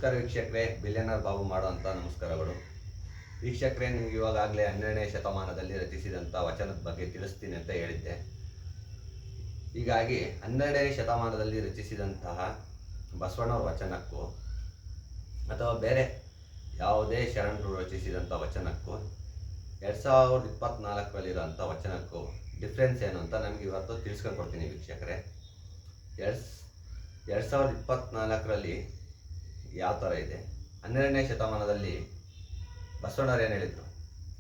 ನಮಸ್ಕಾರ ವೀಕ್ಷಕರೇ, ಬಿಲಿಯನರ್ ಬಾಬು ಮಾಡುವಂಥ ನಮಸ್ಕಾರಗಳು. ವೀಕ್ಷಕರೇ, ನಿಮ್ಗೆ ಇವಾಗಲೇ 12ನೇ ಶತಮಾನದಲ್ಲಿ ರಚಿಸಿದಂಥ ವಚನದ ಬಗ್ಗೆ ತಿಳಿಸ್ತೀನಿ ಅಂತ ಹೇಳಿದ್ದೆ. ಹೀಗಾಗಿ 12ನೇ ಶತಮಾನದಲ್ಲಿ ರಚಿಸಿದಂತಹ ಬಸವಣ್ಣವ್ರ ವಚನಕ್ಕೂ ಅಥವಾ ಬೇರೆ ಯಾವುದೇ ಶರಣರು ರಚಿಸಿದಂಥ ವಚನಕ್ಕೂ 2024ರಲ್ಲಿರೋಂಥ ವಚನಕ್ಕೂ ಡಿಫ್ರೆನ್ಸ್ ಏನು ಅಂತ ನಮಗೆ ಇವತ್ತು ತಿಳಿಸ್ಕೊಂಡು ಕೊಡ್ತೀನಿ ವೀಕ್ಷಕರೇ. 2024ರಲ್ಲಿ ಯಾವ ಥರ ಇದೆ, 12ನೇ ಶತಮಾನದಲ್ಲಿ ಬಸವಣ್ಣವ್ರು ಏನು ಹೇಳಿದರು?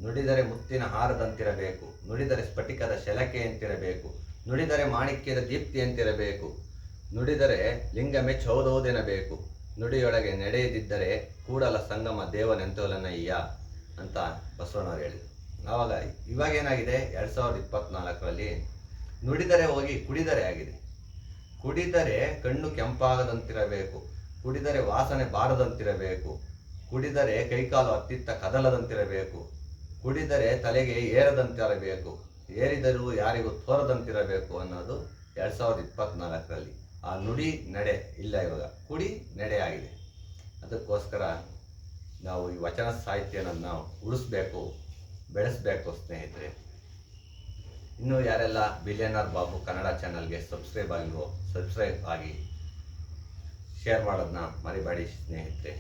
ನುಡಿದರೆ ಮುತ್ತಿನ ಹಾರದಂತಿರಬೇಕು, ನುಡಿದರೆ ಸ್ಫಟಿಕದ ಶೆಲಕೆಯಂತಿರಬೇಕು, ನುಡಿದರೆ ಮಾಣಿಕ್ಯದ ದೀಪ್ತಿಯಂತಿರಬೇಕು, ನುಡಿದರೆ ಲಿಂಗ ಮೆಚ್ಚೋದೋದೆನಬೇಕು, ನುಡಿಯೊಳಗೆ ನಡೆಯದಿದ್ದರೆ ಕೂಡಲ ಸಂಗಮ ದೇವನೆಂತೋಲನಯ್ಯ ಅಂತ ಬಸವಣ್ಣವ್ರು ಹೇಳಿದರು. ಇವಾಗ ಏನಾಗಿದೆ, 2024ರಲ್ಲಿ ನುಡಿದರೆ ಹೋಗಿ ಕುಡಿದರೆ ಆಗಿದೆ. ಕುಡಿದರೆ ಕಣ್ಣು ಕೆಂಪಾಗದಂತಿರಬೇಕು, ಕುಡಿದರೆ ವಾಸನೆ ಬಾರದಂತಿರಬೇಕು, ಕುಡಿದರೆ ಕೈಕಾಲು ಅತ್ತಿತ್ತ ಕದಲದಂತಿರಬೇಕು, ಕುಡಿದರೆ ತಲೆಗೆ ಏರದಂತಿರಬೇಕು, ಏರಿದರೂ ಯಾರಿಗೂ ತೋರದಂತಿರಬೇಕು ಅನ್ನೋದು 2024ರಲ್ಲಿ. ಆ ನುಡಿ ನಡೆ ಇಲ್ಲ, ಇವಾಗ ಕುಡಿ ನಡೆ ಆಗಿದೆ. ಅದಕ್ಕೋಸ್ಕರ ನಾವು ಈ ವಚನ ಸಾಹಿತ್ಯನ ನಾವು ಉಳಿಸ್ಬೇಕು, ಬೆಳೆಸಬೇಕು ಸ್ನೇಹಿತರೆ. ಇನ್ನೂ ಯಾರೆಲ್ಲ ಬಿಲಿಯನರ್ ಬಾಬು ಕನ್ನಡ ಚಾನಲ್ಗೆ ಸಬ್ಸ್ಕ್ರೈಬ್ ಆಗಿ ಶೇರ್ ಮಾಡೋದನ್ನ ಮರಿಬೇಡಿ ಸ್ನೇಹಿತರೆ.